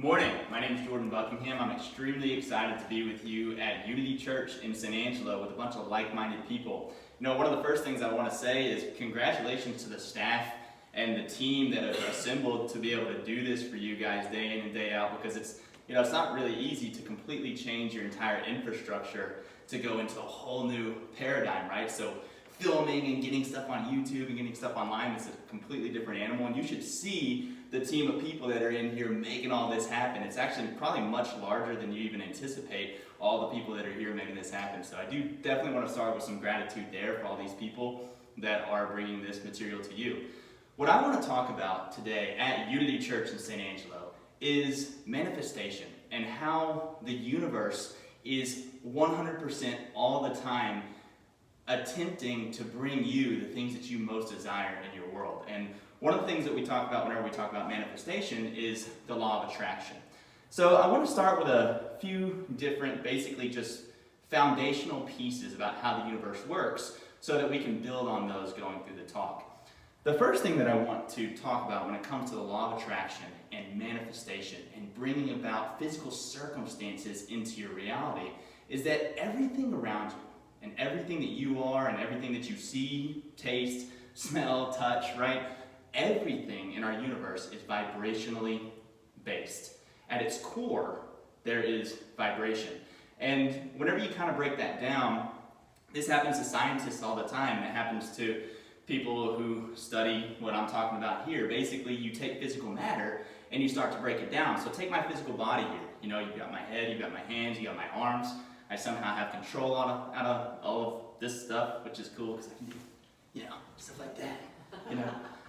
Good morning. My name is Jordan Buckingham. I'm extremely excited to be with you at Unity Church in San Angelo with a bunch of like-minded people. You know, one of the first things I want to say is congratulations to the staff and the team that have assembled to be able to do this for you guys day in and day out, because it's not really easy to completely change your entire infrastructure to go into a whole new paradigm, right? So filming and getting stuff on YouTube and getting stuff online is a completely different animal, and you should see the team of people that are in here making all this happen. It's actually probably much larger than you even anticipate, all the people that are here making this happen. So I do definitely want to start with some gratitude there for all these people that are bringing this material to you. What I want to talk about today at Unity Church in San Angelo is manifestation and how the universe is 100% all the time attempting to bring you the things that you most desire in your world. And one of the things that we talk about whenever we talk about manifestation is the law of attraction. So I want to start with a few different, basically just foundational pieces about how the universe works so that we can build on those going through the talk. The first thing that I want to talk about when it comes to the law of attraction and manifestation and bringing about physical circumstances into your reality is that everything around you and everything that you are and everything that you see, taste, smell, touch, right? Everything in our universe is vibrationally based. At its core, there is vibration. And whenever you kind of break that down, this happens to scientists all the time, and it happens to people who study what I'm talking about here. Basically, you take physical matter and you start to break it down. So take my physical body here. You know, you've got my head, you've got my hands, you've got my arms. I somehow have control out of all of this stuff, which is cool because I can do, stuff like that.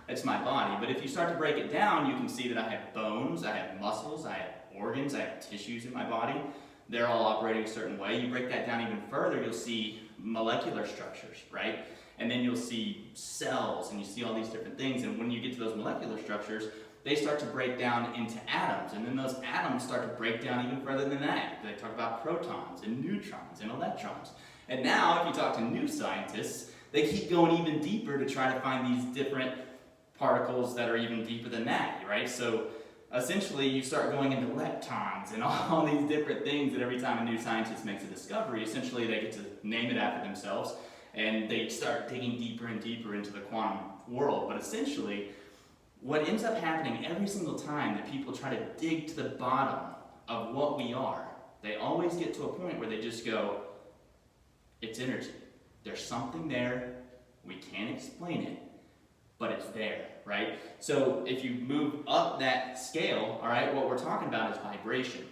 It's my body. But if you start to break it down, you can see that I have bones, I have muscles, I have organs, I have tissues in my body. They're all operating a certain way. You break that down even further, you'll see molecular structures, right? And then you'll see cells, and you see all these different things. And when you get to those molecular structures, they start to break down into atoms, and then those atoms start to break down even further than that. They talk about protons and neutrons and electrons. And now, if you talk to new scientists, they keep going even deeper to try to find these different particles that are even deeper than that, right? So essentially, you start going into leptons and all these different things that every time a new scientist makes a discovery, essentially they get to name it after themselves, and they start digging deeper and deeper into the quantum world. But essentially, what ends up happening every single time that people try to dig to the bottom of what we are, they always get to a point where they just go, it's energy. There's something there, we can't explain it, but it's there, right? So if you move up that scale, all right, what we're talking about is vibration.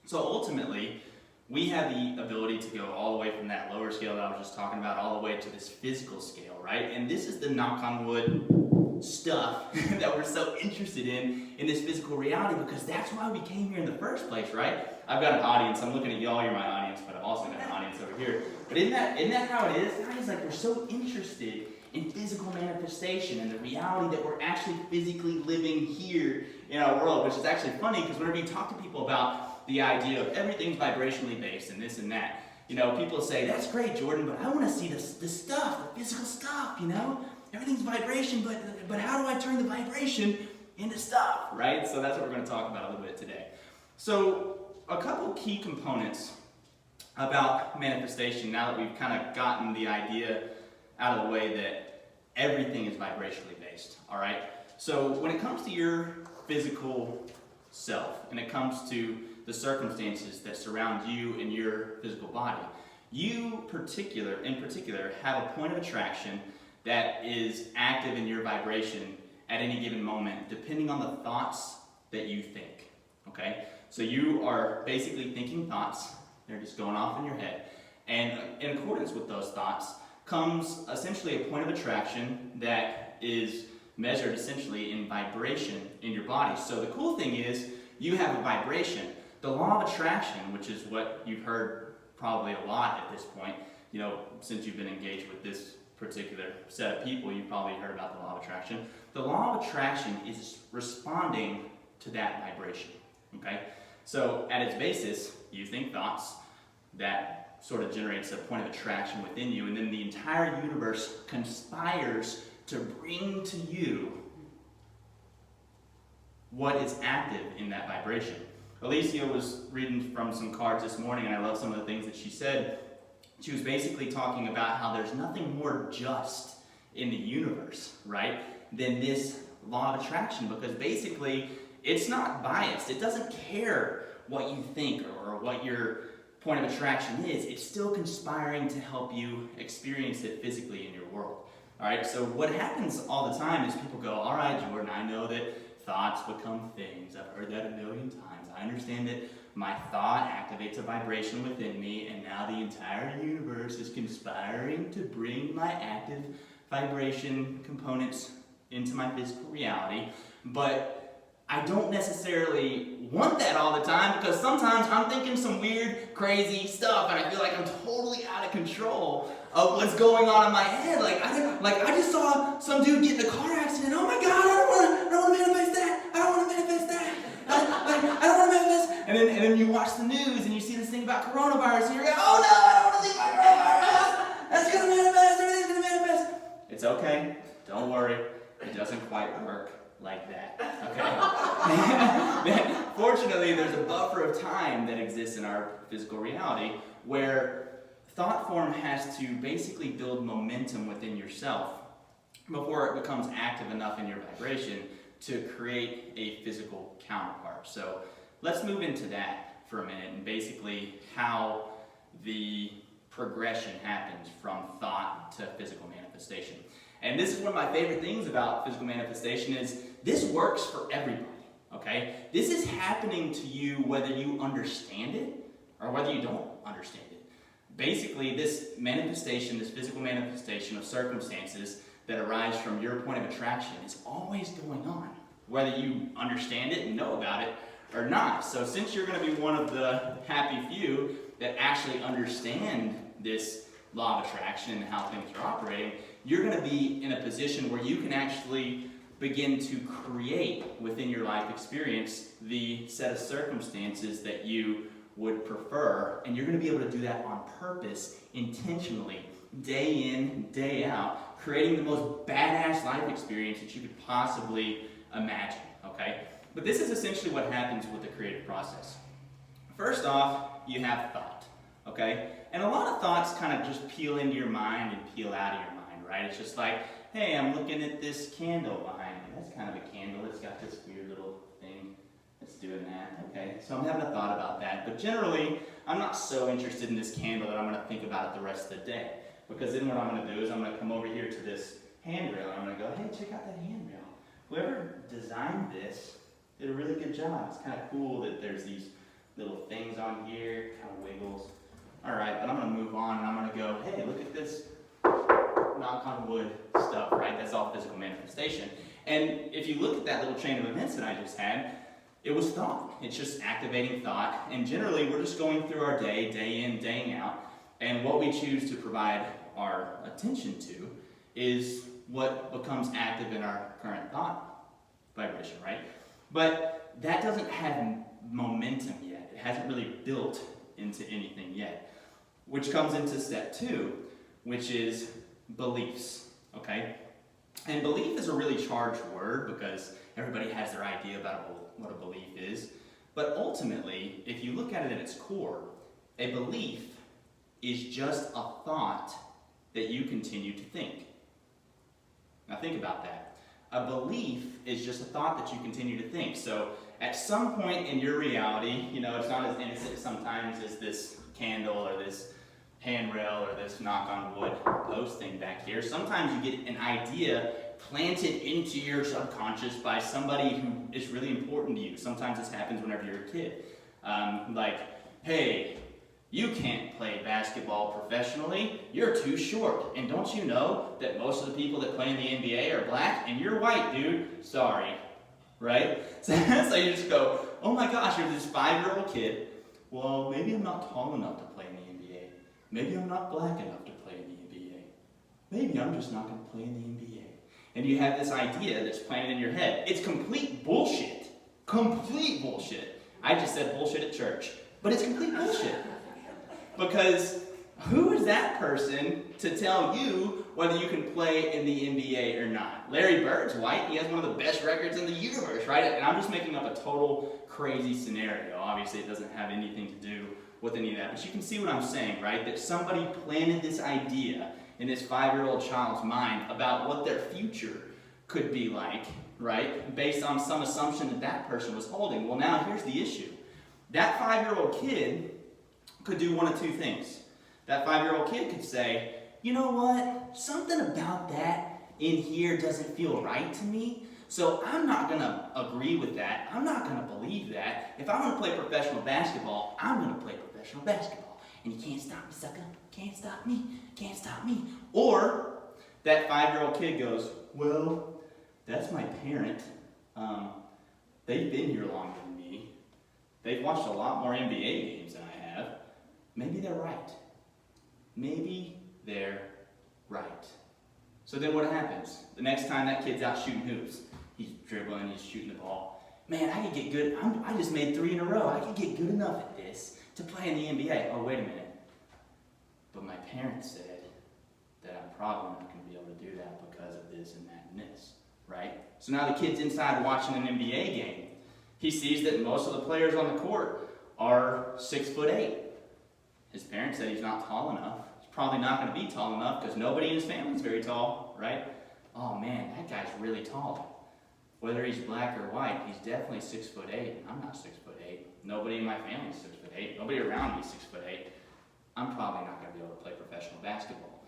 So ultimately, we have the ability to go all the way from that lower scale that I was just talking about all the way to this physical scale, right? And this is the knock on wood stuff that we're so interested in this physical reality, because that's why we came here in the first place, right? I've got an audience. I'm looking at y'all, you're my audience, but I've also got an audience over here. But isn't that how it is? Guys, like, we're so interested in physical manifestation and the reality that we're actually physically living here in our world, which is actually funny because whenever you talk to people about the idea of everything's vibrationally based and this and that, people say, that's great, Jordan, but I want to see the stuff, the physical stuff, Everything's vibration, but how do I turn the vibration into stuff, right? So that's what we're going to talk about a little bit today. So a couple key components about manifestation, now that we've kind of gotten the idea out of the way that everything is vibrationally based, all right? So when it comes to your physical self, and it comes to the circumstances that surround you and your physical body, you in particular have a point of attraction that is active in your vibration at any given moment, depending on the thoughts that you think, okay? So you are basically thinking thoughts, they're just going off in your head, and in accordance with those thoughts comes essentially a point of attraction that is measured essentially in vibration in your body. So the cool thing is, you have a vibration. The law of attraction, which is what you've heard probably a lot at this point, since you've been engaged with this particular set of people, you've probably heard about the law of attraction. The law of attraction is responding to that vibration, okay? So at its basis, you think thoughts, that sort of generates a point of attraction within you, and then the entire universe conspires to bring to you what is active in that vibration. Alicia was reading from some cards this morning, and I love some of the things that she said. She was basically talking about how there's nothing more just in the universe, right, than this law of attraction, because basically it's not biased. It doesn't care what you think or what your point of attraction is. It's still conspiring to help you experience it physically in your world. All right, so what happens all the time is people go, all right, Jordan, I know that thoughts become things. I've heard that a million times. I understand that my thought activates a vibration within me, and now the entire universe is conspiring to bring my active vibration components into my physical reality. But I don't necessarily want that all the time, because sometimes I'm thinking some weird, crazy stuff, and I feel like I'm totally out of control of what's going on in my head. I just saw some dude get in a car accident. Oh my God, I don't want to manifest that. I don't want to manifest that. I don't want to manifest. And then you watch the news and you see this thing about coronavirus, and you're like, oh no, I don't want to think about coronavirus. That's gonna manifest. Everything's gonna manifest. It's okay. Don't worry. It doesn't quite work like that. Okay. Fortunately, there's a buffer of time that exists in our physical reality where thought form has to basically build momentum within yourself before it becomes active enough in your vibration to create a physical counterpart. So let's move into that for a minute, and basically how the progression happens from thought to physical manifestation. And this is one of my favorite things about physical manifestation is this works for everybody, okay? This is happening to you whether you understand it or whether you don't understand it. Basically, this manifestation, this physical manifestation of circumstances that arise from your point of attraction is always going on, whether you understand it and know about it or not. So since you're going to be one of the happy few that actually understand this law of attraction and how things are operating, you're going to be in a position where you can actually begin to create within your life experience the set of circumstances that you would prefer, and you're going to be able to do that on purpose, intentionally, day in, day out, creating the most badass life experience that you could possibly imagine, okay? But this is essentially what happens with the creative process. First off, you have thought, okay? And a lot of thoughts kind of just peel into your mind and peel out of your mind, right? It's just like, hey, I'm looking at this candle behind me. That's kind of a candle. It's got this weird little thing that's doing that, okay? So I'm having a thought about that. But generally, I'm not so interested in this candle that I'm going to think about it the rest of the day. Because then what I'm going to do is I'm going to come over here to this handrail, and I'm going to go, hey, check out that handrail. Whoever designed this did a really good job. It's kind of cool that there's these little things on here, kind of wiggles. All right, but I'm going to move on, and I'm going to go, hey, look at this knock on wood stuff, right? That's all physical manifestation. And if you look at that little chain of events that I just had, it was thought. It's just activating thought. And generally, we're just going through our day, day in, day out. And what we choose to provide our attention to is what becomes active in our current thought vibration, right? But that doesn't have momentum yet. It hasn't really built into anything yet, which comes into step 2, which is beliefs, okay? And belief is a really charged word because everybody has their idea about what a belief is. But ultimately, if you look at it at its core, a belief is just a thought that you continue to think. Now think about that. A belief is just a thought that you continue to think. So at some point in your reality, you know, it's not as innocent sometimes as this candle or this handrail or this knock on wood post thing back here. Sometimes you get an idea planted into your subconscious by somebody who is really important to you. Sometimes this happens whenever you're a kid. Like, hey, you can't play basketball professionally. You're too short. And don't you know that most of the people that play in the NBA are black? And you're white, dude. Sorry. Right? So you just go, oh my gosh, you're this 5-year-old kid. Well, maybe I'm not tall enough to play in the NBA. Maybe I'm not black enough to play in the NBA. Maybe I'm just not going to play in the NBA. And you have this idea that's planted in your head. It's complete bullshit. Complete bullshit. I just said bullshit at church. But it's complete bullshit. Because who is that person to tell you whether you can play in the NBA or not. Larry Bird's white. He has one of the best records in the universe, right? And I'm just making up a total crazy scenario. Obviously, it doesn't have anything to do with any of that. But you can see what I'm saying, right? That somebody planted this idea in this 5-year-old child's mind about what their future could be like, right? Based on some assumption that that person was holding. Well, now here's the issue. That 5-year-old kid could do one of two things. That 5-year-old kid could say, you know what? Something about that in here doesn't feel right to me. So I'm not going to agree with that. I'm not going to believe that. If I want to play professional basketball, I'm going to play professional basketball. And you can't stop me, sucker. Can't stop me. Can't stop me. Or that 5-year-old kid goes, well, that's my parent. They've been here longer than me. They've watched a lot more NBA games than I have. Maybe they're right. Maybe they're right. So then what happens? The next time that kid's out shooting hoops, he's dribbling, he's shooting the ball. Man, I could get good. I just made 3 in a row. I could get good enough at this to play in the NBA. Oh, wait a minute. But my parents said that I'm probably not going to be able to do that because of this and that and this, right? So now the kid's inside watching an NBA game. He sees that most of the players on the court are 6'8". His parents said he's not tall enough. He's probably not going to be tall enough because nobody in his family is very tall, right? Oh man, that guy's really tall. Whether he's black or white, he's definitely 6'8", and I'm not 6'8". Nobody in my family is 6'8". Nobody around me is 6'8". I'm probably not going to be able to play professional basketball.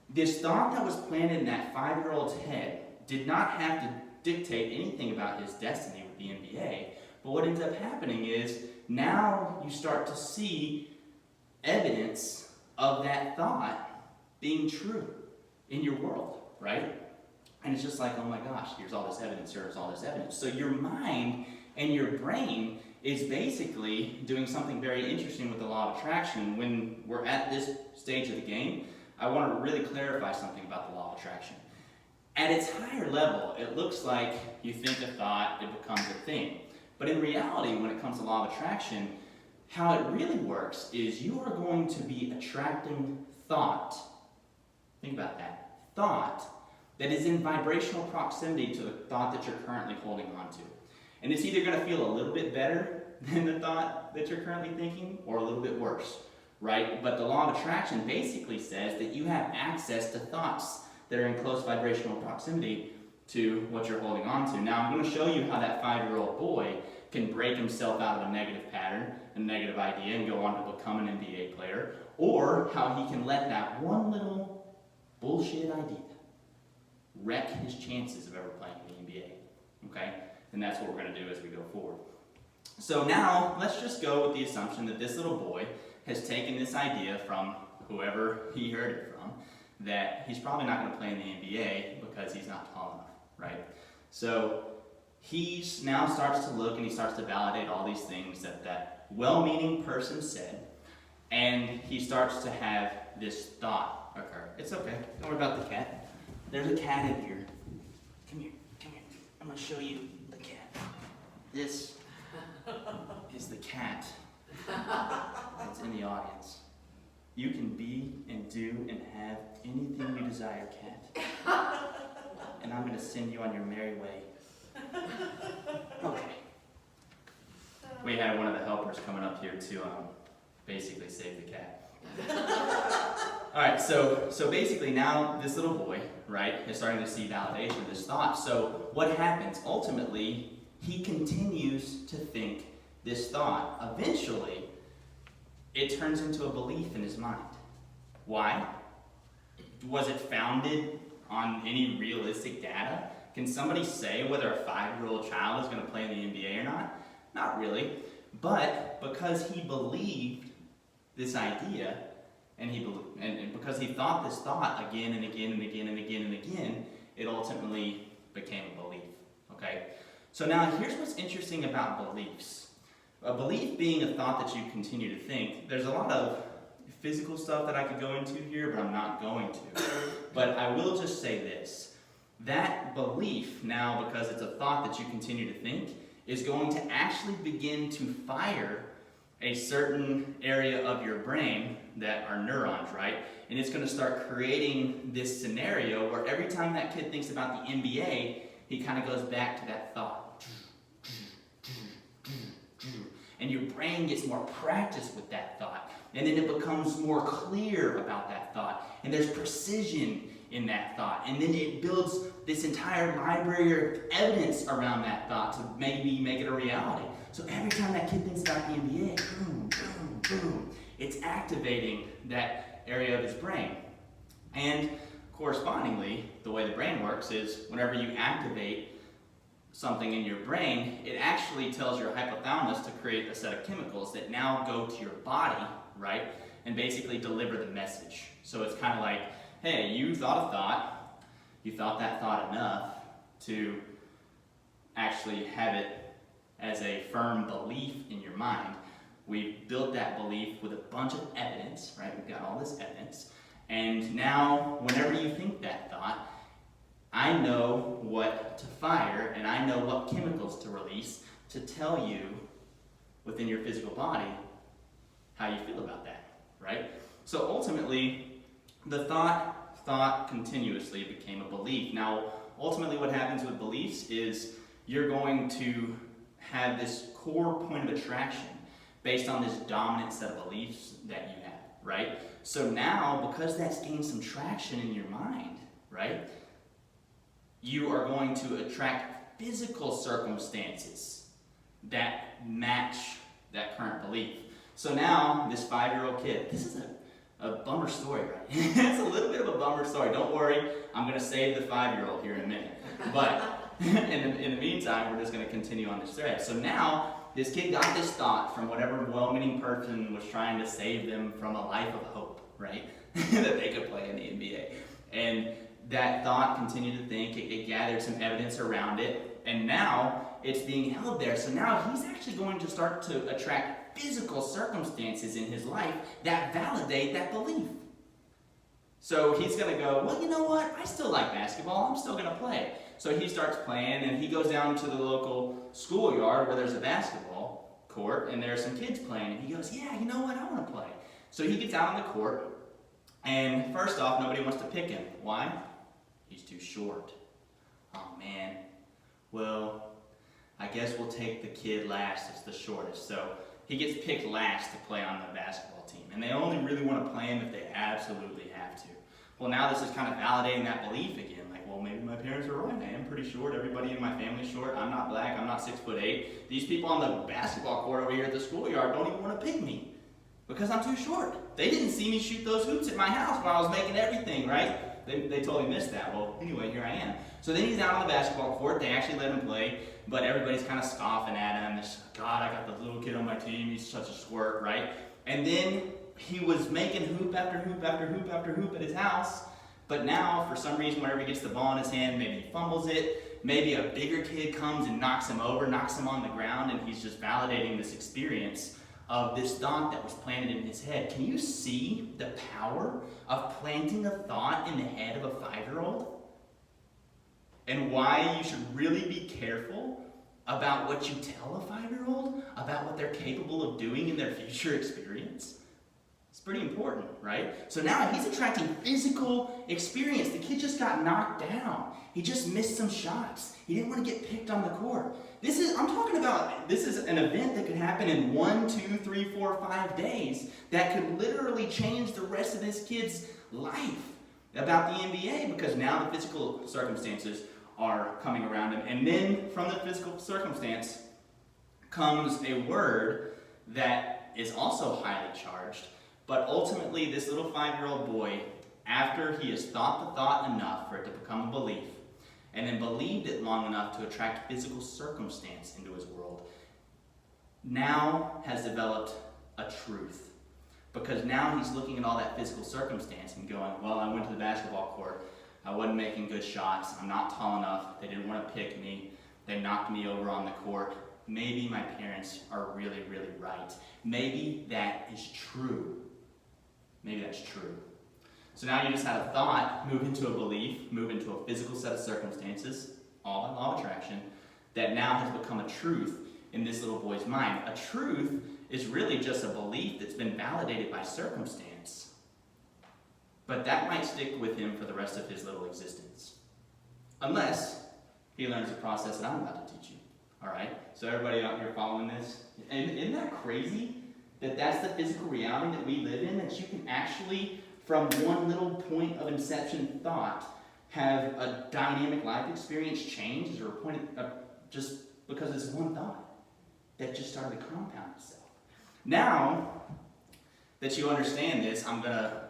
This thought that was planted in that 5-year-old's head did not have to dictate anything about his destiny with the NBA, but what ends up happening is now you start to see evidence of that thought being true in your world, right? And it's just like, oh my gosh, here's all this evidence, here's all this evidence. So your mind and your brain is basically doing something very interesting with the law of attraction. When we're at this stage of the game, I want to really clarify something about the law of attraction. At its higher level, it looks like you think a thought, it becomes a thing. But in reality, when it comes to law of attraction, how it really works is you are going to be attracting thought. Think about that. Thought that is in vibrational proximity to the thought that you're currently holding on to. And it's either going to feel a little bit better than the thought that you're currently thinking or a little bit worse, right? But the law of attraction basically says that you have access to thoughts that are in close vibrational proximity to what you're holding on to. Now, I'm going to show you how that 5-year-old boy can break himself out of a negative pattern, a negative idea, and go on to become an NBA player, or how he can let that one little bullshit idea wreck his chances of ever playing in the NBA, okay? And that's what we're going to do as we go forward. So now, let's just go with the assumption that this little boy has taken this idea from whoever he heard it from, that he's probably not going to play in the NBA because he's not tall enough, right? So he now starts to look and he starts to validate all these things that that well-meaning person said, and he starts to have this thought occur. It's okay, don't worry about the cat. There's a cat in here. Come here, come here. I'm going to show you the cat. This is the cat that's in the audience. You can be and do and have anything you desire, cat. And I'm going to send you on your merry way. Okay. We had one of the helpers coming up here to basically save the cat. All right, so basically now this little boy, right, is starting to see validation of this thought. So what happens? Ultimately, he continues to think this thought. Eventually, it turns into a belief in his mind. Why? Was it founded on any realistic data? Can somebody say whether a 5-year-old child is going to play in the NBA or not? Not really. But because he believed this idea, and because he thought this thought again and again and again and again and again, it ultimately became a belief. Okay? So now here's what's interesting about beliefs. A belief being a thought that you continue to think. There's a lot of physical stuff that I could go into here, but I'm not going to. But I will just say this. That belief now, because it's a thought that you continue to think, is going to actually begin to fire a certain area of your brain that are neurons, right? And it's going to start creating this scenario where every time that kid thinks about the NBA, he kind of goes back to that thought. And your brain gets more practice with that thought. And then it becomes more clear about that thought. And there's precision in that thought. And then it builds this entire library of evidence around that thought to maybe make it a reality. So every time that kid thinks about the NBA, boom, boom, boom, it's activating that area of his brain. And correspondingly, the way the brain works is whenever you activate something in your brain, it actually tells your hypothalamus to create a set of chemicals that now go to your body, right, and basically deliver the message. So it's kind of like, hey, you thought a thought, you thought that thought enough to actually have it as a firm belief in your mind. We've built that belief with a bunch of evidence, right? We've got all this evidence. And now, whenever you think that thought, I know what to fire and I know what chemicals to release to tell you within your physical body how you feel about that, right? So ultimately, the thought continuously became a belief. Now, ultimately what happens with beliefs is you're going to have this core point of attraction based on this dominant set of beliefs that you have, right? So now, because that's gained some traction in your mind, right, you are going to attract physical circumstances that match that current belief. So now, this 5-year-old kid, this is a bummer story, right? It's a little bit of a bummer story. Don't worry, I'm going to save the 5-year-old here in a minute. But in the meantime, we're just going to continue on this thread. So now, this kid got this thought from whatever well-meaning person was trying to save them from a life of hope, right? That they could play in the NBA. And that thought continued to think, it gathered some evidence around it, and now it's being held there. So now he's actually going to start to attract physical circumstances in his life that validate that belief. So he's going to go, well, you know what? I still like basketball. I'm still going to play. So he starts playing, and he goes down to the local schoolyard where there's a basketball court, and there are some kids playing. And he goes, yeah, you know what? I want to play. So he gets out on the court, and first off, nobody wants to pick him. Why? He's too short. Oh, man. Well, I guess we'll take the kid last that's the shortest. So he gets picked last to play on the basketball team. And they only really want to play him if they absolutely have to. Well, now this is kind of validating that belief again. Like, well, maybe my parents are right. I am pretty short. Everybody in my family's short. I'm not black. I'm not 6'8". These people on the basketball court over here at the schoolyard don't even want to pick me because I'm too short. They didn't see me shoot those hoops at my house when I was making everything, right? They totally missed that. Well, anyway, here I am. So then he's out on the basketball court. They actually let him play, but everybody's kind of scoffing at him. It's, God, I got the little kid on my team. He's such a squirt, right? And then he was making hoop after hoop after hoop after hoop at his house. But now, for some reason, whenever he gets the ball in his hand, maybe he fumbles it. Maybe a bigger kid comes and knocks him over, knocks him on the ground, and he's just validating this experience of this thought that was planted in his head. Can you see the power of planting a thought in the head of a 5-year-old? And why you should really be careful about what you tell a 5-year-old, about what they're capable of doing in their future experience? It's pretty important, right? So now he's attracting physical experience. The kid just got knocked down. He just missed some shots. He didn't want to get picked on the court. This is an event that could happen in 1, 2, 3, 4, 5 days that could literally change the rest of this kid's life about the NBA, because now the physical circumstances are coming around him. And then from the physical circumstance comes a word that is also highly charged. But ultimately, this little 5-year-old boy, after he has thought the thought enough for it to become a belief, and then believed it long enough to attract physical circumstance into his world, now has developed a truth. Because now he's looking at all that physical circumstance and going, well, I went to the basketball court, I wasn't making good shots, I'm not tall enough, they didn't want to pick me, they knocked me over on the court, maybe my parents are really, really right. Maybe that is true. Maybe that's true. So now you just had a thought move into a belief, move into a physical set of circumstances, all by law of attraction, that now has become a truth. in this little boy's mind. A truth is really just a belief that's been validated by circumstance. But that might stick with him for the rest of his little existence. Unless he learns the process that I'm about to teach you. All right? So everybody out here following this? And isn't that crazy? That that's the physical reality that we live in? That you can actually, from one little point of inception thought, have a dynamic life experience change or just because it's one thought that just started to compound itself. Now that you understand this, I'm going to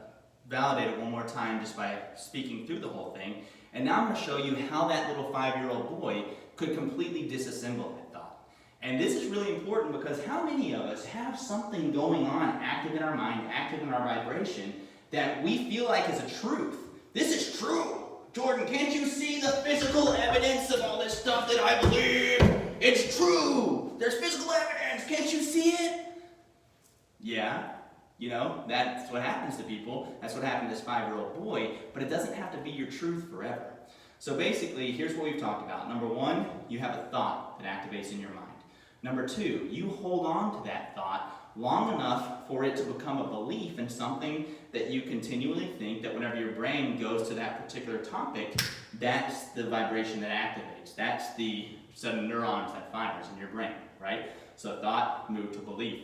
validate it one more time just by speaking through the whole thing. And now I'm going to show you how that little 5-year-old boy could completely disassemble that thought. And this is really important because how many of us have something going on active in our mind, active in our vibration, that we feel like is a truth? This is true. Jordan, can't you see the physical evidence of all this stuff that I believe? It's true. There's physical evidence. Can't you see it? Yeah. You know, that's what happens to people. That's what happened to this 5-year-old boy, but it doesn't have to be your truth forever. So basically, here's what we've talked about. Number 1, you have a thought that activates in your mind. Number 2, you hold on to that thought long enough for it to become a belief in something that you continually think that whenever your brain goes to that particular topic, that's the vibration that activates. That's the set of neurons that fires in your brain, right? So thought moved to belief.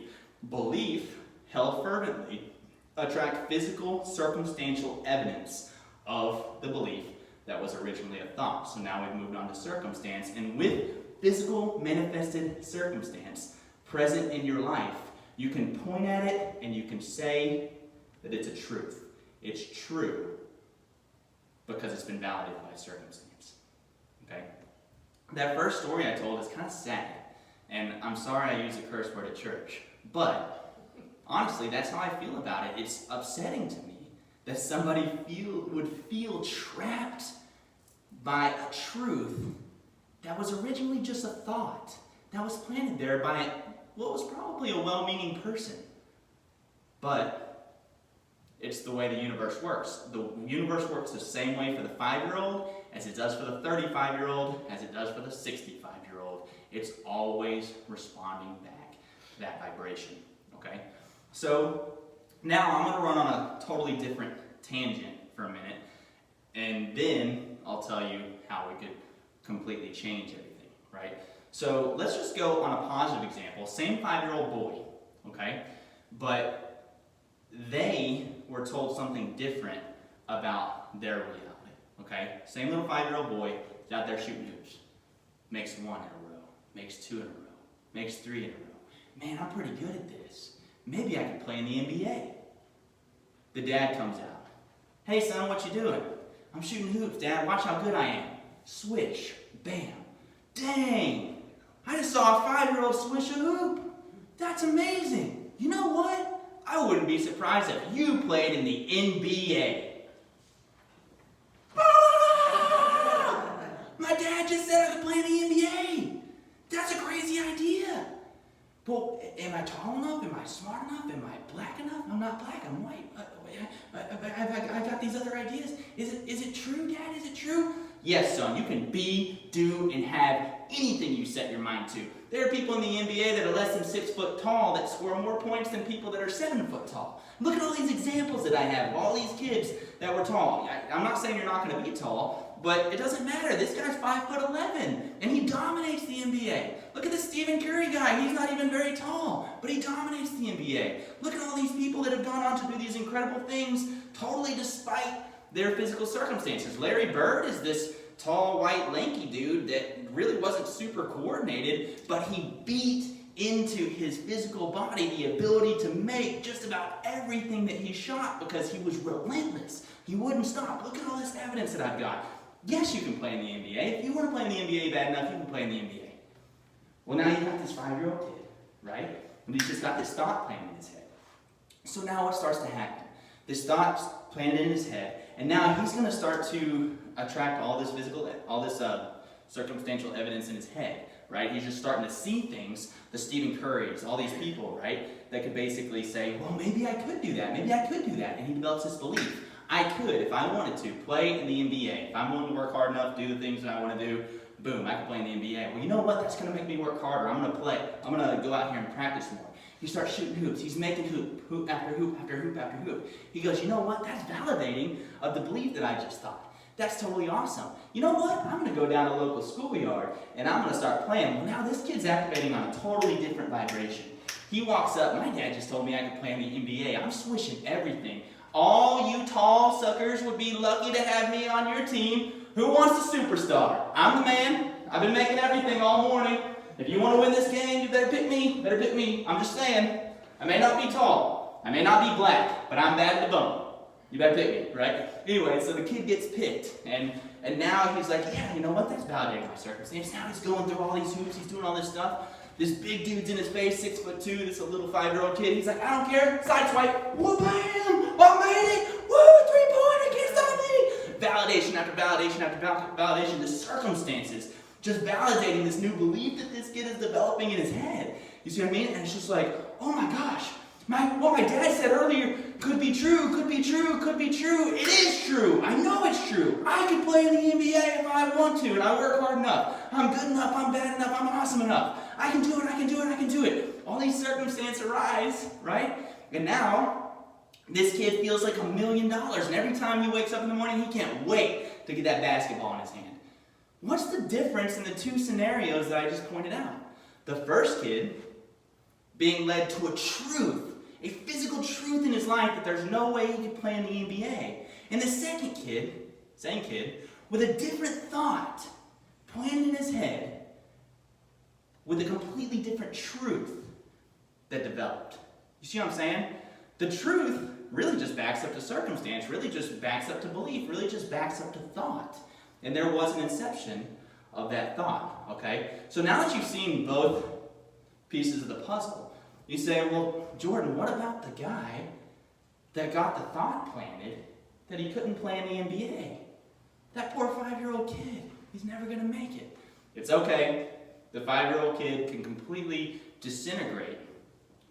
Belief held fervently, attract physical, circumstantial evidence of the belief that was originally a thought. So now we've moved on to circumstance, and with physical manifested circumstance present in your life, you can point at it and you can say that it's a truth. It's true because it's been validated by circumstance. Okay? That first story I told is kind of sad, and I'm sorry I use a curse word at church, but honestly, that's how I feel about it. It's upsetting to me that somebody would feel trapped by a truth that was originally just a thought that was planted there by what was probably a well-meaning person. But it's the way the universe works. The universe works the same way for the 5-year-old as it does for the 35-year-old, as it does for the 65-year-old. It's always responding back to that vibration. Okay? So now I'm going to run on a totally different tangent for a minute, and then I'll tell you how we could completely change everything, right? So let's just go on a positive example. Same 5-year-old boy, okay? But they were told something different about their reality, okay? Same little 5-year-old boy is out there shooting hoops. Makes 1 in a row, makes 2 in a row, makes 3 in a row. Man, I'm pretty good at this. Maybe I could play in the NBA. The dad comes out. Hey son, what you doing? I'm shooting hoops, Dad. Watch how good I am. Swish. Bam. Dang. I just saw a 5-year-old swish a hoop. That's amazing. You know what? I wouldn't be surprised if you played in the NBA. Ah! My dad just said I could play in the NBA. That's a crazy idea. Well, am I tall enough? Am I smart enough? Am I black enough? I'm not black, I'm white. I've got these other ideas. Is it true, Dad? Is it true? Yes, son, you can be, do, and have anything you set your mind to. There are people in the NBA that are less than 6 foot tall that score more points than people that are 7 foot tall. Look at all these examples that I have of all these kids that were tall. I'm not saying you're not going to be tall, but it doesn't matter. This guy's 5'11", and he dominates the NBA. Look at this Stephen Curry guy. He's not even very tall, but he dominates the NBA. Look at all these people that have gone on to do these incredible things, totally despite their physical circumstances. Larry Bird is this tall, white, lanky dude that really wasn't super coordinated, but he beat into his physical body the ability to make just about everything that he shot because he was relentless. He wouldn't stop. Look at all this evidence that I've got. Yes, you can play in the NBA. If you want to play in the NBA bad enough, you can play in the NBA. Well, now you got this 5-year-old kid, right? And he's just got this thought planted in his head. So now what starts to happen? This thought's planted in his head, and now he's going to start to attract all this circumstantial evidence in his head, right? He's just starting to see things, the Stephen Currys, all these people, right, that could basically say, well, maybe I could do that, maybe I could do that, and he develops this belief. I could, if I wanted to, play in the NBA. If I'm willing to work hard enough, do the things that I want to do, Boom, I can play in the NBA. Well, you know what? That's going to make me work harder. I'm going to play. I'm going to go out here and practice more. He starts shooting hoops. He's making hoop after hoop after hoop after hoop. He goes, you know what? That's validating of the belief that I just thought. That's totally awesome. You know what? I'm going to go down to the local schoolyard and I'm going to start playing. Well, now this kid's activating on a totally different vibration. He walks up. My dad just told me I could play in the NBA. I'm swishing everything. All you tall suckers would be lucky to have me on your team. Who wants a superstar? I'm the man. I've been making everything all morning. If you want to win this game, you better pick me. Better pick me. I'm just saying. I may not be tall. I may not be black, but I'm bad at the bone. You better pick me, right? Anyway, so the kid gets picked, and now he's like, yeah, you know what? That's validating my circumstance. Now he's going through all these hoops. He's doing all this stuff. This big dude's in his face, 6'2", this little 5-year-old kid. He's like, I don't care. Side swipe. Whoop, bam! I made it! Woo! 3-pointer! Can't stop me! Validation after validation after validation. The circumstances just validating this new belief that this kid is developing in his head. You see what I mean? And it's just like, oh my gosh, what my dad said earlier could be true, could be true, could be true. It is true. I know it's true. I can play in the NBA if I want to, and I work hard enough. I'm good enough, I'm bad enough, I'm awesome enough. I can do it, I can do it, I can do it. All these circumstances arise, right? And now, this kid feels like $1 million, and every time he wakes up in the morning, he can't wait to get that basketball in his hand. What's the difference in the two scenarios that I just pointed out? The first kid being led to a truth, a physical truth in his life that there's no way he could play in the NBA. And the second kid, same kid, with a different thought planted in his head with a completely different truth that developed. You see what I'm saying? The truth really just backs up to circumstance, really just backs up to belief, really just backs up to thought. And there was an inception of that thought, okay? So now that you've seen both pieces of the puzzle, you say, well, Jordan, what about the guy that got the thought planted that he couldn't play in the NBA? That poor 5-year-old kid, he's never going to make it. It's okay. The 5-year-old kid can completely disintegrate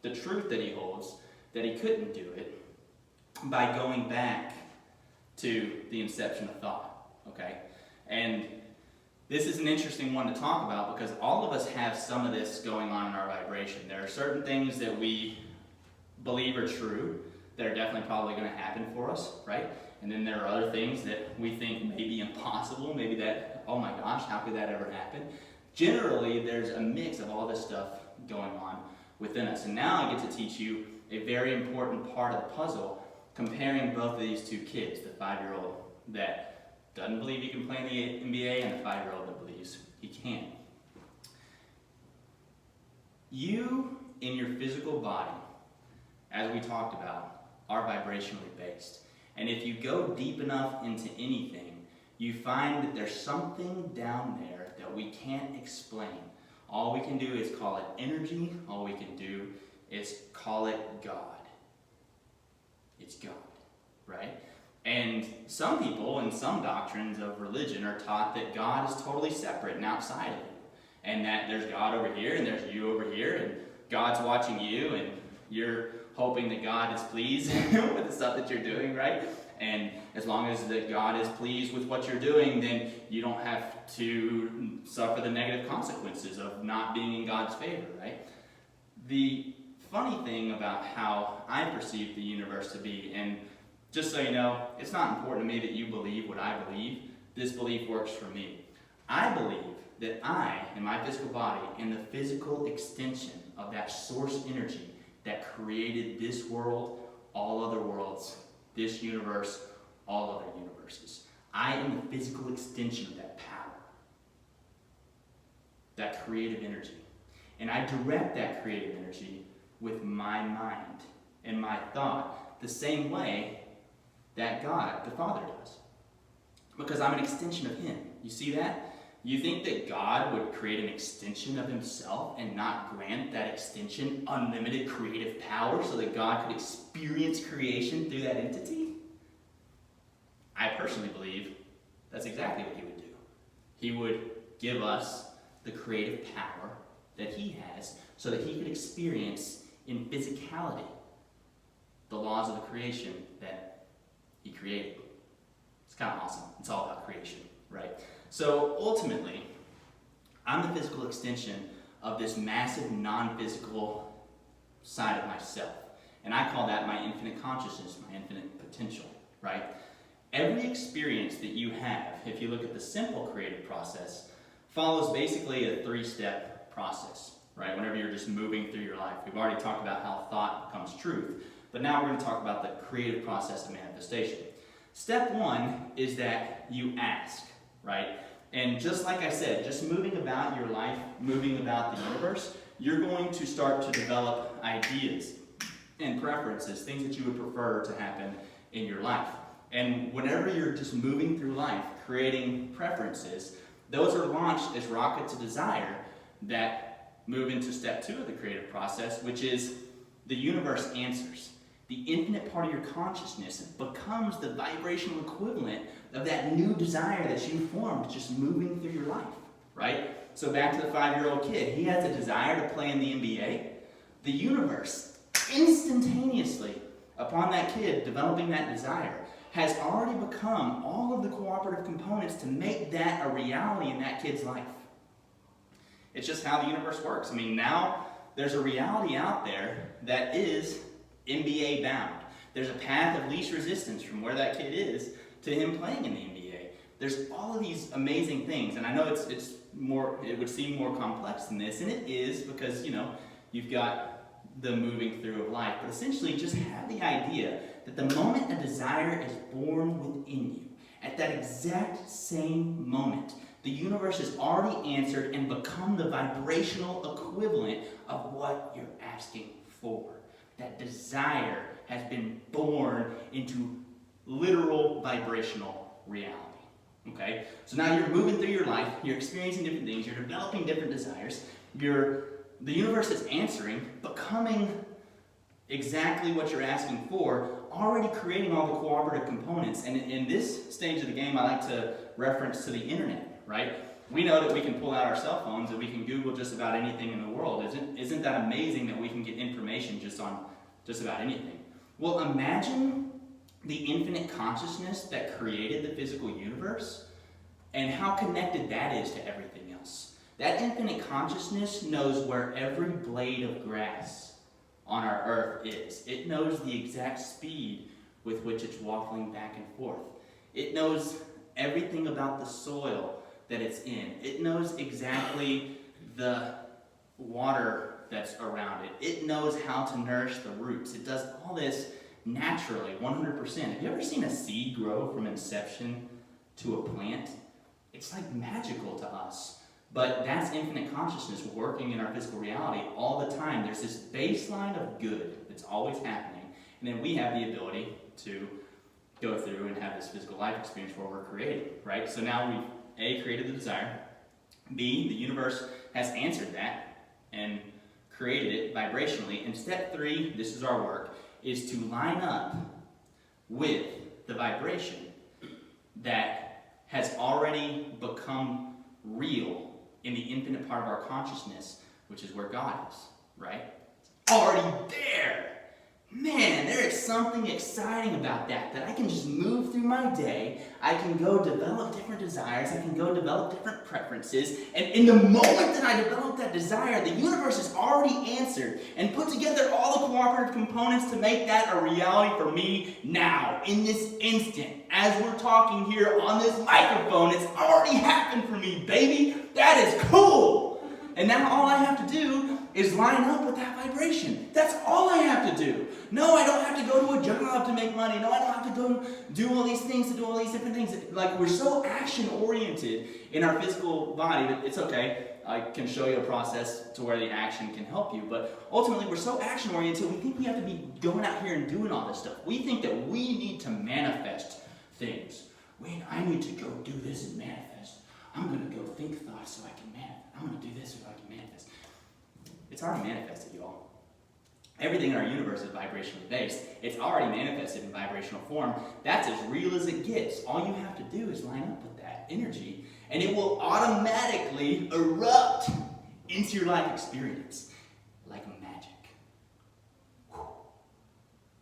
the truth that he holds, that he couldn't do it, by going back to the inception of thought, okay? And this is an interesting one to talk about because all of us have some of this going on in our vibration. There are certain things that we believe are true that are definitely probably going to happen for us, right? And then there are other things that we think may be impossible, maybe that, oh my gosh, how could that ever happen? Generally, there's a mix of all this stuff going on within us. And now I get to teach you a very important part of the puzzle, comparing both of these two kids, the 5-year-old that doesn't believe he can play in the NBA, and the 5-year-old that believes he can. You, in your physical body, as we talked about, are vibrationally based. And if you go deep enough into anything, you find that there's something down there that we can't explain. All we can do is call it energy. All we can do is call it God. It's God, right? And some people in some doctrines of religion are taught that God is totally separate and outside of you. And that there's God over here and there's you over here and God's watching you and you're hoping that God is pleased with the stuff that you're doing, right? And as long as that God is pleased with what you're doing, then you don't have to suffer the negative consequences of not being in God's favor, right? The funny thing about how I perceive the universe to be, and just so you know, it's not important to me that you believe what I believe. This belief works for me. I believe that I, in my physical body, am the physical extension of that source energy that created this world, all other worlds, this universe, all other universes. I am the physical extension of that power, that creative energy. And I direct that creative energy with my mind and my thought the same way that God, the Father, does. Because I'm an extension of Him. You see that? You think that God would create an extension of Himself and not grant that extension unlimited creative power so that God could experience creation through that entity? I personally believe that's exactly what He would do. He would give us the creative power that He has so that He could experience in physicality the laws of the creation that He created. It's kind of awesome. It's all about creation, right? So ultimately, I'm the physical extension of this massive non-physical side of myself. And I call that my infinite consciousness, my infinite potential, right? Every experience that you have, if you look at the simple creative process, follows basically a 3-step process, right? Whenever you're just moving through your life. We've already talked about how thought becomes truth, but now we're going to talk about the creative process of manifestation. Step 1 is that you ask, right? And just like I said, just moving about your life, moving about the universe, you're going to start to develop ideas and preferences, things that you would prefer to happen in your life. And whenever you're just moving through life, creating preferences, those are launched as rockets of desire that move into step 2 of the creative process, which is the universe answers. The infinite part of your consciousness becomes the vibrational equivalent of that new desire that you formed just moving through your life, right? So back to the 5-year-old kid. He has a desire to play in the NBA. The universe, instantaneously, upon that kid developing that desire, has already become all of the cooperative components to make that a reality in that kid's life. It's just how the universe works. I mean, now there's a reality out there that is NBA bound. There's a path of least resistance from where that kid is to him playing in the NBA. There's all of these amazing things, and I know it's more. It would seem more complex than this, and it is because you've got the moving through of life. But essentially, just have the idea that the moment a desire is born within you, at that exact same moment, the universe has already answered and become the vibrational equivalent of what you're asking for. That desire has been born into literal vibrational reality. Okay? So now you're moving through your life, you're experiencing different things, you're developing different desires, the universe is answering, becoming exactly what you're asking for, already creating all the cooperative components. And in this stage of the game, I like to reference to the internet, right? We know that we can pull out our cell phones and we can Google just about anything in the world. Isn't that amazing that we can get information just on just about anything? Well, imagine the infinite consciousness that created the physical universe and how connected that is to everything else. That infinite consciousness knows where every blade of grass on our earth is. It knows the exact speed with which it's waffling back and forth. It knows everything about the soil that it's in. It knows exactly the water that's around it. It knows how to nourish the roots. It does all this naturally, 100%. Have you ever seen a seed grow from inception to a plant? It's like magical to us. But that's infinite consciousness working in our physical reality all the time. There's this baseline of good that's always happening. And then we have the ability to go through and have this physical life experience where we're creating, right? So now we've A, created the desire. B, the universe has answered that and created it vibrationally. And step 3, this is our work, is to line up with the vibration that has already become real in the infinite part of our consciousness, which is where God is, right? It's already there. Man, there is something exciting about that I can just move through my day. I can go develop different desires. I can go develop different preferences. And in the moment that I develop that desire, the universe has already answered and put together all the cooperative components to make that a reality for me now, in this instant. As we're talking here on this microphone, it's already happened for me, baby. That is cool. And now all I have to do is line up with that vibration. That's all I have to do. No, I don't have to go to a job to make money. No, I don't have to go do all these things, to do all these different things. Like, we're so action-oriented in our physical body that it's okay. I can show you a process to where the action can help you. But ultimately, we're so action-oriented, we think we have to be going out here and doing all this stuff. We think that we need to manifest things. I need to go do this and manifest. I'm going to go think thoughts so I can manifest. I'm going to do this so I can manifest. It's already manifested, y'all. Everything in our universe is vibrationally based. It's already manifested in vibrational form. That's as real as it gets. All you have to do is line up with that energy, and it will automatically erupt into your life experience like magic. Whew.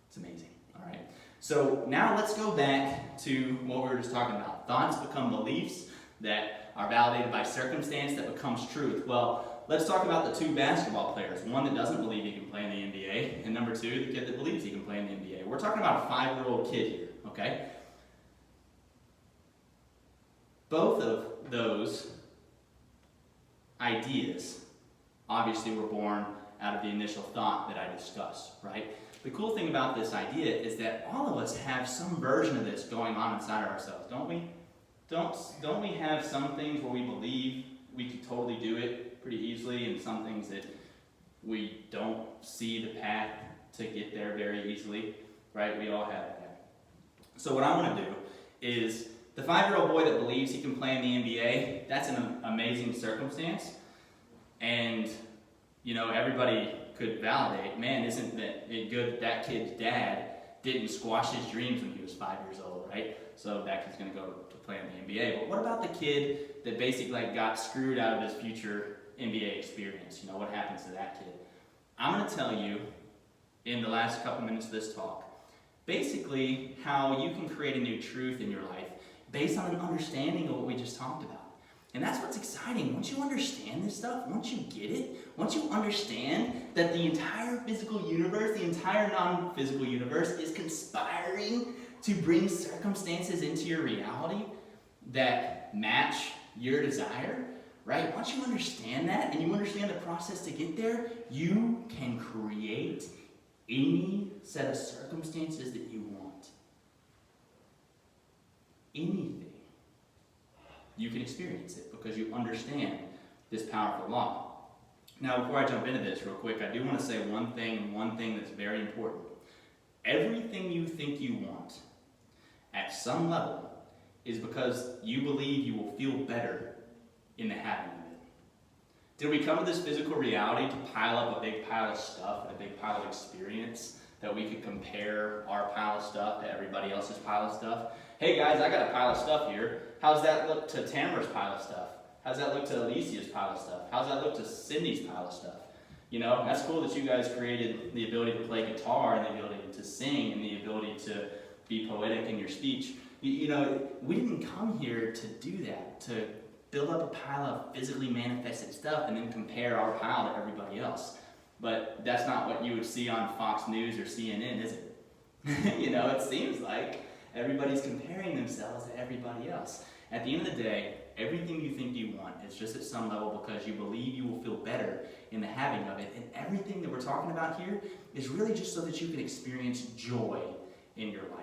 It's amazing. All right. So now let's go back to what we were just talking about. Thoughts become beliefs that are validated by circumstance that becomes truth. Well, let's talk about the two basketball players. One that doesn't believe he can play in the NBA, and number two, the kid that believes he can play in the NBA. We're talking about a 5-year-old kid here, okay? Both of those ideas obviously were born out of the initial thought that I discussed, right? The cool thing about this idea is that all of us have some version of this going on inside of ourselves, don't we? Don't we have some things where we believe we could totally do it pretty easily, and some things that we don't see the path to get there very easily, right? We all have that. So what I want to do is, the 5-year-old boy that believes he can play in the NBA, that's an amazing circumstance. And, you know, everybody could validate, man, isn't it good that that kid's dad didn't squash his dreams when he was 5 years old, right? So that kid's going to go to play in the NBA. But what about the kid that basically got screwed out of his future NBA experience? You know, what happens to that kid? I'm going to tell you in the last couple minutes of this talk, basically how you can create a new truth in your life based on an understanding of what we just talked about. And that's what's exciting. Once you understand this stuff, once you get it, once you understand that the entire physical universe, the entire non-physical universe is conspiring to bring circumstances into your reality that match your desire, right? Once you understand that and you understand the process to get there, you can create any set of circumstances that you want. Anything. You can experience it because you understand this powerful law. Now, before I jump into this real quick, I do want to say one thing that's very important. Everything you think you want at some level is because you believe you will feel better in the having of it. Did we come to this physical reality to pile up a big pile of stuff and a big pile of experience that we could compare our pile of stuff to everybody else's pile of stuff? Hey guys, I got a pile of stuff here. How's that look to Tamara's pile of stuff? How's that look to Alicia's pile of stuff? How's that look to Cindy's pile of stuff? You know, that's cool that you guys created the ability to play guitar and the ability to sing and the ability to be poetic in your speech. You know, we didn't come here to do that, to build up a pile of physically manifested stuff and then compare our pile to everybody else. But that's not what you would see on Fox News or CNN, is it? You know, it seems like everybody's comparing themselves to everybody else. At the end of the day, everything you think you want is just at some level because you believe you will feel better in the having of it. And everything that we're talking about here is really just so that you can experience joy in your life.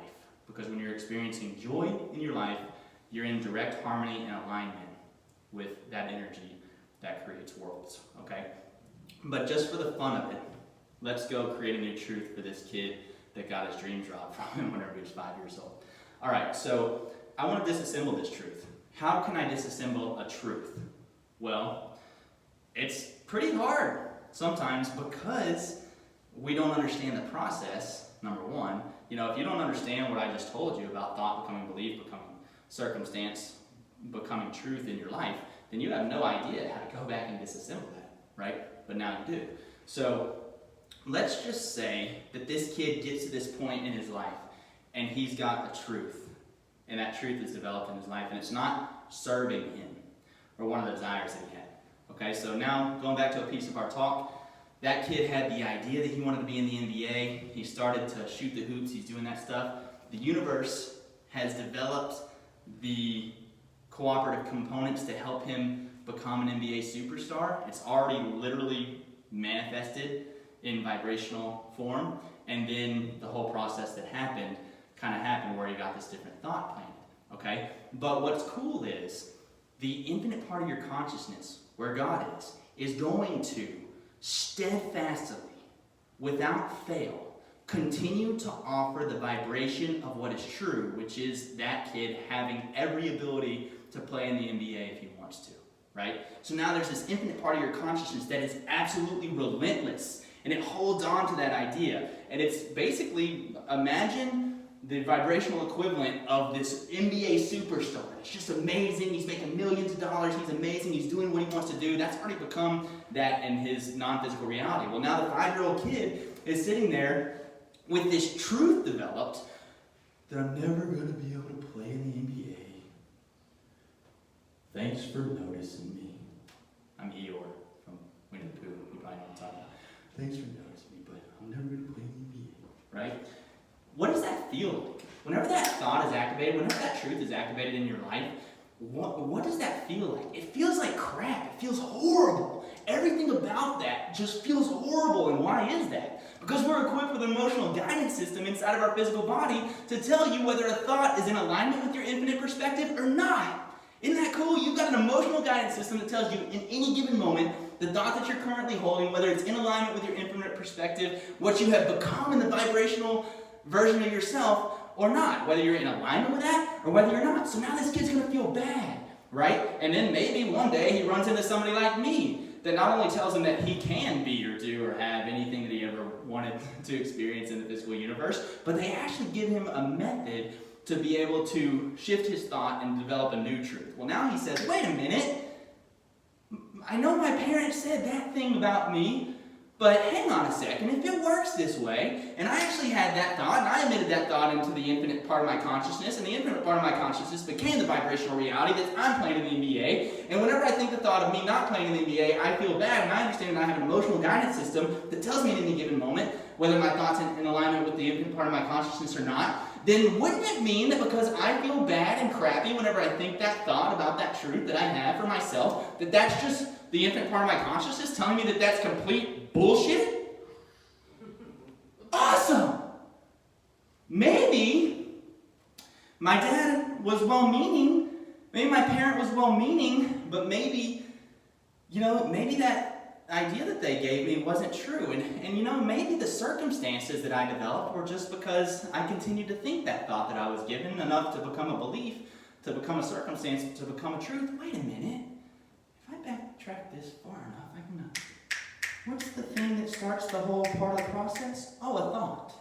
Because when you're experiencing joy in your life, you're in direct harmony and alignment with that energy that creates worlds, okay? But just for the fun of it, let's go create a new truth for this kid that got his dreams robbed from him whenever he was 5 years old. All right, so I want to disassemble this truth. How can I disassemble a truth? Well, it's pretty hard sometimes because we don't understand the process, number one. You know, if you don't understand what I just told you about thought becoming belief, becoming circumstance, becoming truth in your life, then you have no idea how to go back and disassemble that, right? But now you do. So let's just say that this kid gets to this point in his life and he's got a truth. And that truth is developed in his life and it's not serving him or one of the desires that he had. Okay, so now going back to a piece of our talk, that kid had the idea that he wanted to be in the NBA. He started to shoot the hoops. He's doing that stuff. The universe has developed the cooperative components to help him become an NBA superstar. It's already literally manifested in vibrational form. And then the whole process that happened kind of happened where you got this different thought planted. Okay? But what's cool is the infinite part of your consciousness, where God is going to steadfastly, without fail, continue to offer the vibration of what is true, which is that kid having every ability to play in the NBA if he wants to, right? So now there's this infinite part of your consciousness that is absolutely relentless, and it holds on to that idea. And it's basically, imagine the vibrational equivalent of this NBA superstar. It's just amazing. He's making millions of dollars. He's amazing. He's doing what he wants to do. That's already become that in his non-physical reality. Well, now the 5-year-old kid is sitting there with this truth developed that I'm never going to be able to play in the NBA Thanks for noticing me. I'm Eeyore from Winnie the Pooh. You probably know what I'm talking about. Thanks for noticing me, but I'm never going to play the NBA. Right? What does that feel like? Whenever that thought is activated, whenever that truth is activated in your life, what does that feel like? It feels like crap. It feels horrible. Everything about that just feels horrible. And why is that? Because we're equipped with an emotional guidance system inside of our physical body to tell you whether a thought is in alignment with your infinite perspective or not. Isn't that cool? You've got an emotional guidance system that tells you in any given moment the thought that you're currently holding, whether it's in alignment with your infinite perspective, what you have become in the vibrational version of yourself or not, whether you're in alignment with that or whether you're not. So now this kid's going to feel bad, right? And then maybe one day he runs into somebody like me that not only tells him that he can be or do or have anything that he ever wanted to experience in the physical universe, but they actually give him a method to be able to shift his thought and develop a new truth. Well, now he says, wait a minute, I know my parents said that thing about me, but hang on a second, if it works this way, and I actually had that thought, and I emitted that thought into the infinite part of my consciousness, and the infinite part of my consciousness became the vibrational reality that I'm playing in the NBA, and whenever I think the thought of me not playing in the NBA, I feel bad, and I understand that I have an emotional guidance system that tells me in any given moment whether my thoughts are in alignment with the infinite part of my consciousness or not, then wouldn't it mean that because I feel bad and crappy whenever I think that thought about that truth that I have for myself, that that's just the infinite part of my consciousness telling me that that's complete bullshit? Awesome! Maybe my dad was well-meaning, maybe my parent was well-meaning, but maybe, maybe that idea that they gave me wasn't true. And maybe the circumstances that I developed were just because I continued to think that thought that I was given enough to become a belief, to become a circumstance, to become a truth. Wait a minute. If I backtrack this far enough, I can... What's the thing that starts the whole part of the process? Oh, a thought.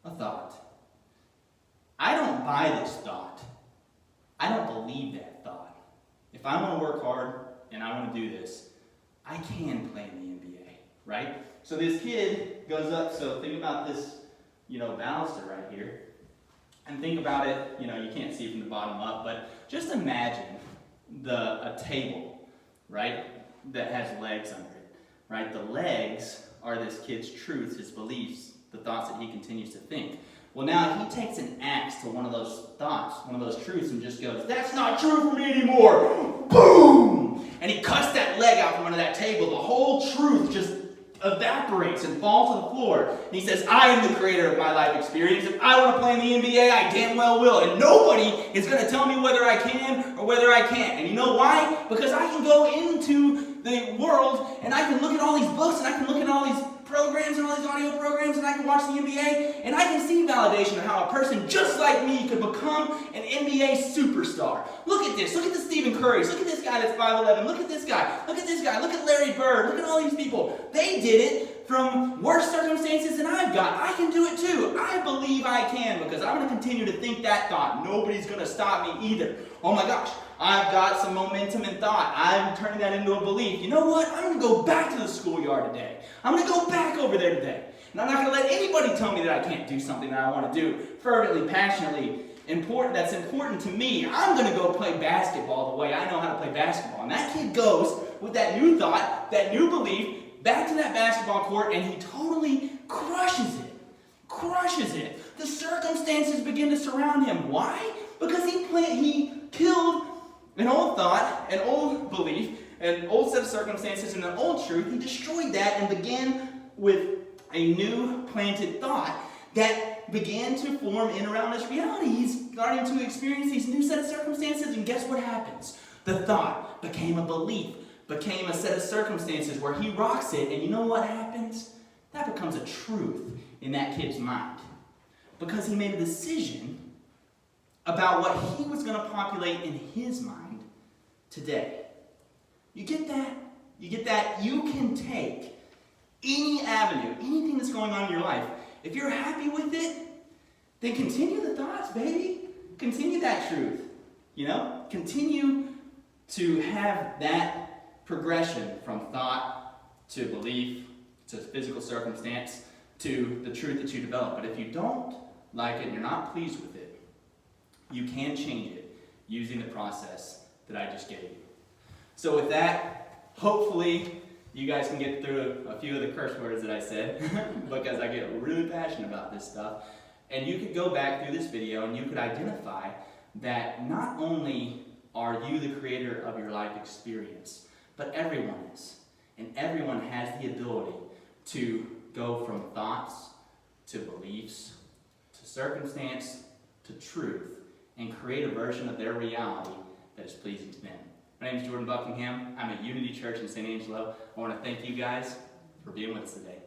A thought. I don't buy this thought. I don't believe that thought. If I want to work hard and I want to do this, I can play in the NBA, right? So this kid goes up, so think about this, baluster right here. And think about it, you can't see from the bottom up, but just imagine a table, right, that has legs under it, right? The legs are this kid's truths, his beliefs, the thoughts that he continues to think. Well, now he takes an axe to one of those thoughts, one of those truths, and just goes, that's not true for me anymore. Boom! And he cuts that leg out from under that table. The whole truth just evaporates and falls to the floor. And he says, I am the creator of my life experience. If I want to play in the NBA, I damn well will. And nobody is going to tell me whether I can or whether I can't. And you know why? Because I can go into the world and I can look at all these books and I can look at all these programs and all these audio programs and I can watch the NBA and I can see validation of how a person just like me could become an NBA superstar. Look at this. Look at the Stephen Currys. Look at this guy that's 5'11". Look at this guy. Look at this guy. Look at Larry Bird. Look at all these people. They did it from worse circumstances than I've got. I can do it too. I believe I can because I'm going to continue to think that thought. Nobody's going to stop me either. Oh my gosh. I've got some momentum in thought. I'm turning that into a belief. You know what? I'm going to go back to the schoolyard today. I'm going to go back over there today. And I'm not going to let anybody tell me that I can't do something that I want to do fervently, passionately, that's important to me. I'm going to go play basketball the way I know how to play basketball. And that kid goes with that new thought, that new belief, back to that basketball court, and he totally crushes it. Crushes it. The circumstances begin to surround him. Why? Because he killed an old thought, an old belief, an old set of circumstances, and an old truth. He destroyed that and began with a new planted thought that began to form in around his reality. He's starting to experience these new set of circumstances, and guess what happens? The thought became a belief, became a set of circumstances where he rocks it, and you know what happens? That becomes a truth in that kid's mind. Because he made a decision about what he was going to populate in his mind today. You get that? You get that? You can take any avenue, anything that's going on in your life. If you're happy with it, then continue the thoughts, baby. Continue that truth. Continue to have that progression from thought to belief to physical circumstance to the truth that you develop. But if you don't like it and you're not pleased with it, you can change it using the process that I just gave you. So with that, hopefully you guys can get through a few of the curse words that I said because I get really passionate about this stuff. And you could go back through this video and you could identify that not only are you the creator of your life experience, but everyone is. And everyone has the ability to go from thoughts to beliefs to circumstance to truth and create a version of their reality that is pleasing to them. My name is Jordan Buckingham. I'm at Unity Church in San Angelo. I want to thank you guys for being with us today.